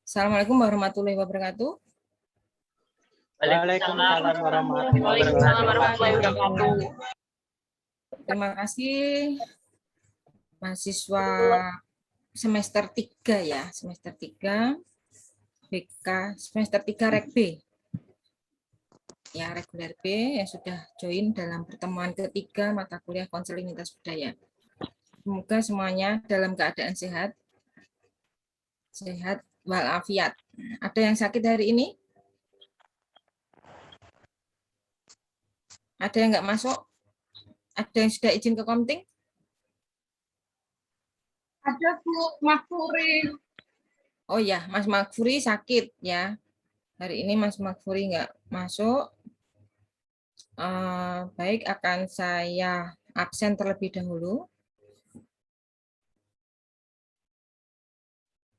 Assalamualaikum warahmatullahi wabarakatuh. Waalaikumsalam warahmatullahi wabarakatuh. Terima kasih mahasiswa semester 3 ya, semester 3 BK, semester 3 Reg B. Ya, reguler B yang sudah join dalam pertemuan ketiga mata kuliah konseling lintas budaya. Semoga semuanya dalam keadaan sehat walafiat. Ada yang sakit hari ini? Ada yang nggak masuk? Ada yang sudah izin ke Komting? Ada Bu Makfuri. Oh ya, Mas Makfuri sakit ya. Hari ini Mas Makfuri nggak masuk. Baik, akan saya absen terlebih dahulu.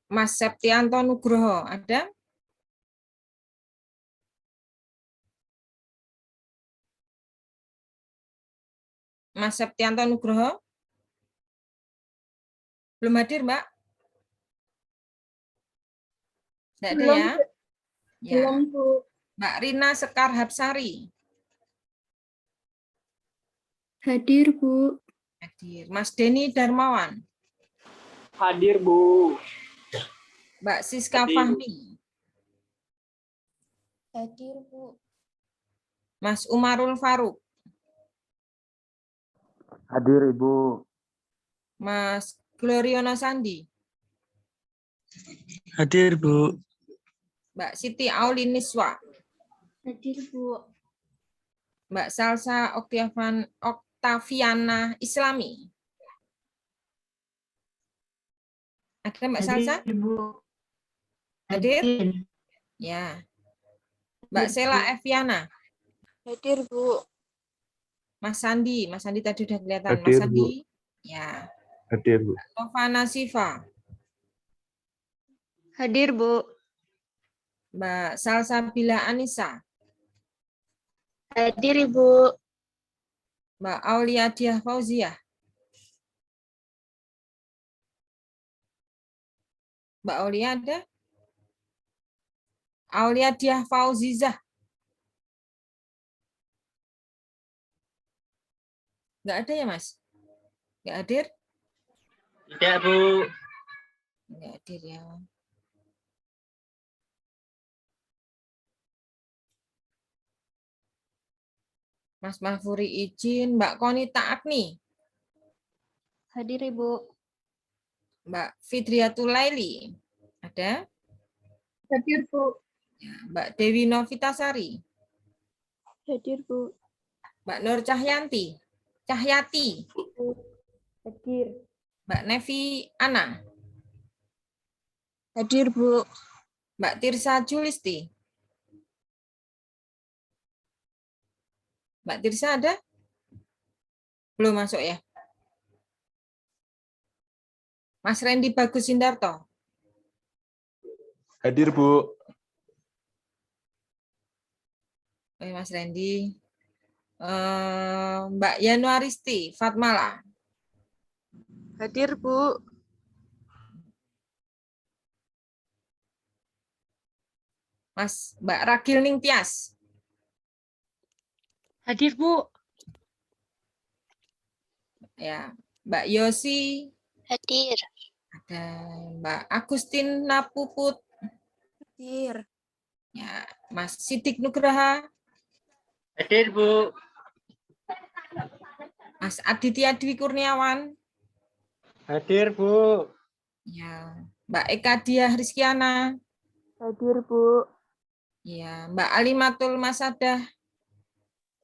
Mas Septianto Nugroho, ada? Mas Septianto Nugroho? Belum hadir, Mbak? Tidak ada ya? Ya. Belum, Bu. Mbak Rina Sekar Hapsari? Hadir, Bu. Hadir. Mas Denny Darmawan? Hadir, Bu. Mbak Siska Hadir. Fahmi? Hadir, Bu. Mas Umarul Faruk? Hadir, Ibu. Mas Gloriono Sandi? Hadir, Bu. Mbak Siti Auliniswa? Hadir, Bu. Mbak Salsa Oktaviana Islami? Ada Mbak Salsa? Bu. Hadir? Ya. Mbak Sela Eviana? Hadir, Bu. Mas Sandi tadi udah kelihatan. Hadir, Mas Sandi? Ya. Hadir, Bu. Novana Siva? Hadir, Bu. Mbak Salsa Bila Anissa? Hadir, Ibu. Mbak Aulia Diah Fauziah? Mbak Aulia ada? Aulia Diah Fauzizah? Nggak ada ya, Mas? Nggak hadir? Tidak, Bu. Nggak hadir ya. Mas Mahfuri izin. Mbak Konita Agni? Hadir, Ibu. Mbak Fidriatul Laili? Ada? Hadir, Bu. Mbak Dewi Novitasari? Hadir, Bu. Mbak Nur Cahyati? Hadir. Mbak Nevi Ana? Hadir, Bu. Mbak Tirsa Julisti? Mbak Tirsa ada? Belum masuk ya? Mas Randy Bagus Sindarto? Hadir, Bu. Oke, Mas Randy. Mbak Yanuaristi Fatmala? Hadir, Bu. Mbak Ragil Ningtyas? Hadir, Bu. Ya, Mbak Yosi? Hadir. Ada Mbak Agustin Napuput? Hadir. Ya, Mas Sidik Nugraha? Hadir, Bu. Mas Aditya Dwi Kurniawan? Hadir, Bu. Ya, Mbak Eka Diah Rizkiana? Hadir, Bu. Ya, Mbak Alimatul Masadah?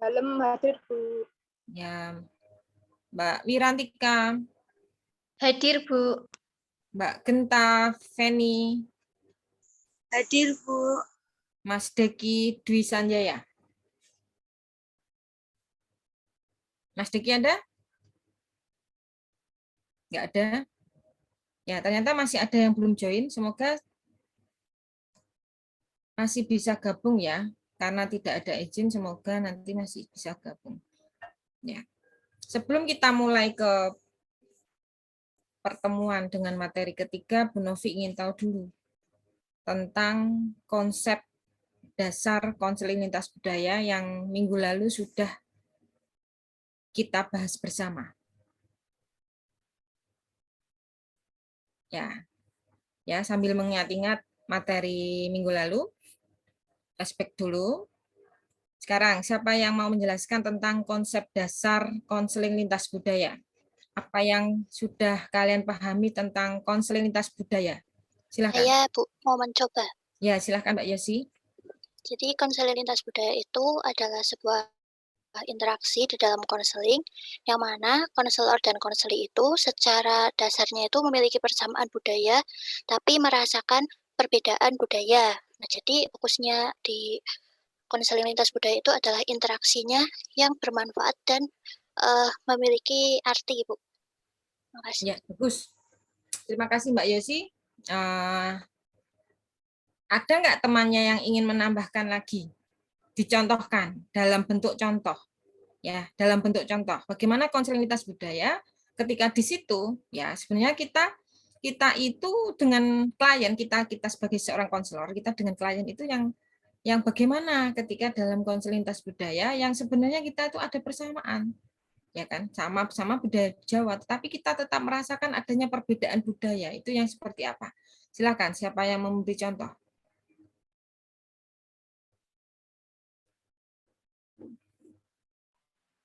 Dalam hadir, Bu. Ya, Mbak Wirantika? Hadir, Bu. Mbak Genta Feni? Hadir, Bu. Mas Deki Dwi Sanjaya? Mas Deki ada? Nggak ada. Ya, ternyata masih ada yang belum join. Semoga masih bisa gabung ya. Karena tidak ada izin, semoga nanti masih bisa gabung. Ya. Sebelum kita mulai ke pertemuan dengan materi ketiga, Bu Novi ingin tahu dulu. tentang konsep dasar konseling lintas budaya yang minggu lalu sudah kita bahas bersama. Ya, sambil mengingat-ingat materi minggu lalu, flashback dulu. Sekarang, siapa yang mau menjelaskan tentang konsep dasar konseling lintas budaya? Apa yang sudah kalian pahami tentang konseling lintas budaya? Silakan. Saya Bu mau mencoba. Ya, silakan Mbak Yosi. Jadi konseling lintas budaya itu adalah sebuah interaksi di dalam konseling yang mana konselor dan konseli itu secara dasarnya itu memiliki persamaan budaya tapi merasakan perbedaan budaya. Nah, jadi fokusnya di konseling lintas budaya itu adalah interaksinya yang bermanfaat dan memiliki arti, Bu. Makasih. Ya, bagus. Terima kasih Mbak Yosi. Ada nggak temannya yang ingin menambahkan lagi? Dicontohkan dalam bentuk contoh. Ya, dalam bentuk contoh. Bagaimana konseling lintas budaya ketika di situ ya sebenarnya kita itu dengan klien kita sebagai seorang konselor, kita dengan klien itu yang bagaimana ketika dalam konseling lintas budaya yang sebenarnya kita itu ada persamaan. Ya kan? Sama budaya Jawa, tetapi kita tetap merasakan adanya perbedaan budaya. Itu yang seperti apa? Silakan, siapa yang memberi contoh?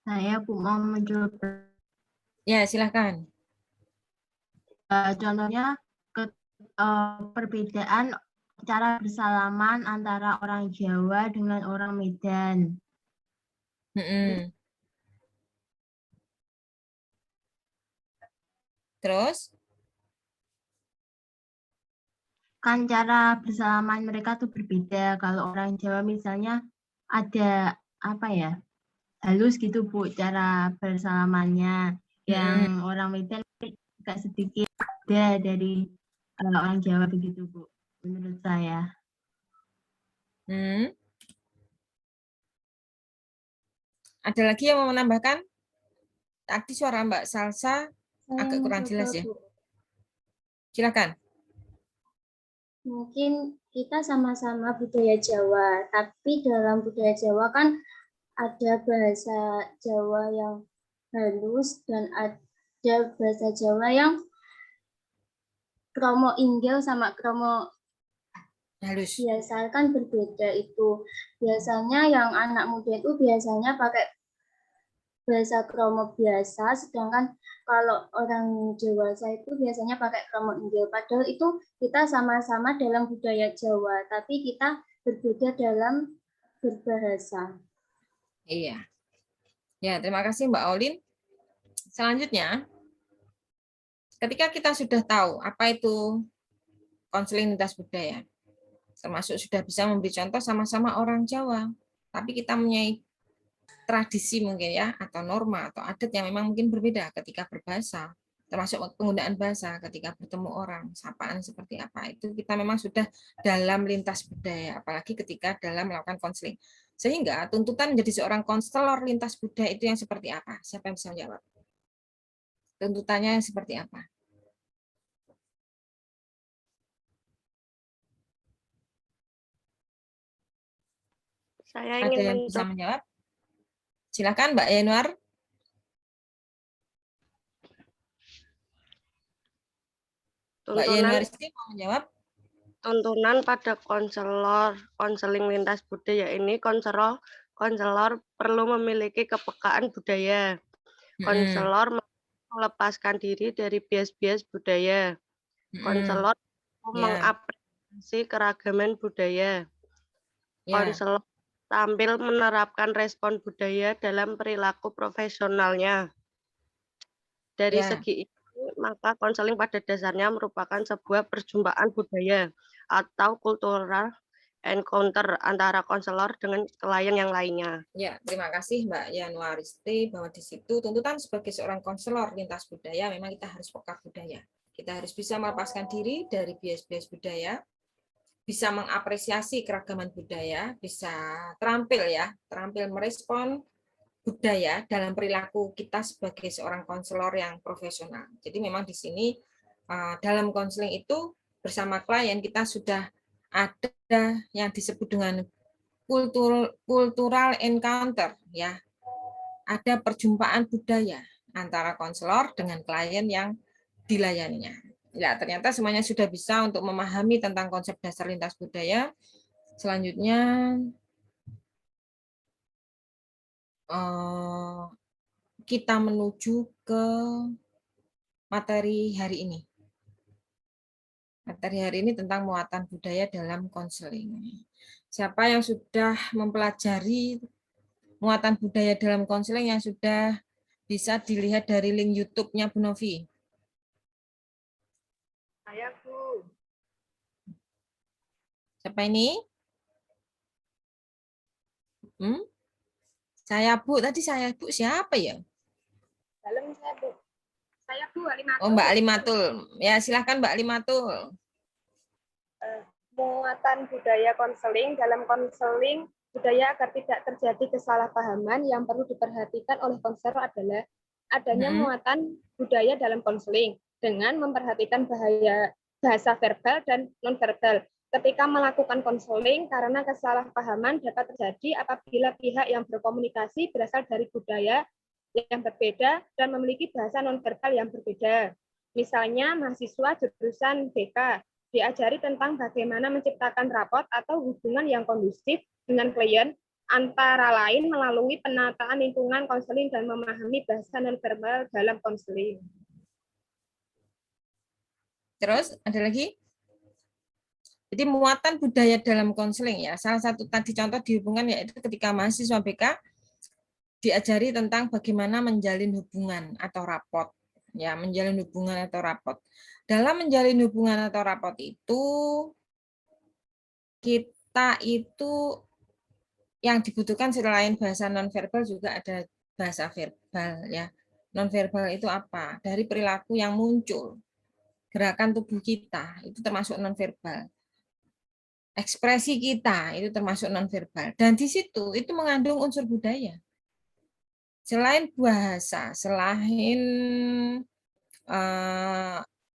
Saya Bu mau mencoba. Ya, silakan. Contohnya perbedaan cara bersalaman antara orang Jawa dengan orang Medan. Terus? Kan cara bersalaman mereka tuh berbeda. Kalau orang Jawa misalnya ada apa ya? Halus gitu Bu cara bersalamannya. Yang orang Medan agak sedikit beda dari orang Jawa begitu Bu, menurut saya. Ada lagi yang mau menambahkan? Tadi suara Mbak Salsa agak kurang jelas ya. Silakan. Mungkin kita sama-sama budaya Jawa, tapi dalam budaya Jawa kan ada bahasa Jawa yang halus dan ada bahasa Jawa yang kromo inggil sama kromo halus. Biasa kan berbeda itu. Biasanya yang anak muda itu biasanya pakai bahasa kromo biasa, sedangkan kalau orang dewasa itu biasanya pakai kromo inggil. Padahal itu kita sama-sama dalam budaya Jawa, tapi kita berbeda dalam berbahasa. Iya. Ya, terima kasih Mbak Olin. Selanjutnya, ketika kita sudah tahu apa itu konseling lintas budaya, termasuk sudah bisa memberi contoh sama-sama orang Jawa, tapi kita punya tradisi mungkin ya, atau norma atau adat yang memang mungkin berbeda ketika berbahasa, termasuk penggunaan bahasa ketika bertemu orang, sapaan seperti apa, itu kita memang sudah dalam lintas budaya, apalagi ketika dalam melakukan konseling. Sehingga tuntutan menjadi seorang konselor lintas budaya itu yang seperti apa? Siapa yang bisa menjawab? Tuntutannya yang seperti apa? Saya Ada ingin yang bisa menjawab? Silakan Mbak Yanuar. Mbak Yanuar mau menjawab. Tuntunan pada konseling lintas budaya ini, konselor perlu memiliki kepekaan budaya. Konselor melepaskan diri dari bias-bias budaya. Konselor mengapresiasi keragaman budaya. Konselor tampil menerapkan respon budaya dalam perilaku profesionalnya. Dari segi ini, maka konseling pada dasarnya merupakan sebuah perjumpaan budaya atau cultural encounter antara konselor dengan klien yang lainnya. Ya, terima kasih Mbak Yanuaristi bahwa di situ tuntutan sebagai seorang konselor lintas budaya memang kita harus peka budaya. Kita harus bisa melepaskan diri dari bias-bias budaya, bisa mengapresiasi keragaman budaya, bisa terampil merespon budaya dalam perilaku kita sebagai seorang konselor yang profesional. Jadi memang di sini dalam konseling itu bersama klien kita sudah ada yang disebut dengan cultural encounter, ya. Ada perjumpaan budaya antara konselor dengan klien yang dilayaninya. Ya, ternyata semuanya sudah bisa untuk memahami tentang konsep dasar lintas budaya. Selanjutnya kita menuju ke materi hari ini. Materi hari ini tentang muatan budaya dalam konseling. Siapa yang sudah mempelajari muatan budaya dalam konseling yang sudah bisa dilihat dari link YouTube-nya Bu Novi? Saya, Bu. Siapa ini? Saya Bu, tadi saya Bu siapa ya? Dalam saya, Bu. Saya, Bu, Alimatul. Oh, Mbak Alimatul. Ya, silahkan Mbak Alimatul. Muatan budaya konseling. Dalam konseling budaya agar tidak terjadi kesalahpahaman yang perlu diperhatikan oleh konselor adalah adanya muatan budaya dalam konseling dengan memperhatikan bahasa verbal dan nonverbal ketika melakukan konseling, karena kesalahpahaman dapat terjadi apabila pihak yang berkomunikasi berasal dari budaya yang berbeda dan memiliki bahasa nonverbal yang berbeda. Misalnya mahasiswa jurusan BK diajari tentang bagaimana menciptakan raport atau hubungan yang kondusif dengan klien, antara lain melalui penataan lingkungan konseling dan memahami bahasa nonverbal dalam konseling. Terus ada lagi? Jadi muatan budaya dalam konseling, ya. Salah satu tadi contoh dihubungkan yaitu ketika mahasiswa BK diajari tentang bagaimana menjalin hubungan atau raport. Ya, menjalin hubungan atau raport. Dalam menjalin hubungan atau raport itu, kita itu yang dibutuhkan selain bahasa nonverbal juga ada bahasa verbal, ya. Nonverbal itu apa? Dari perilaku yang muncul, gerakan tubuh kita itu termasuk nonverbal. Ekspresi kita itu termasuk nonverbal. Dan di situ itu mengandung unsur budaya. Selain bahasa, selain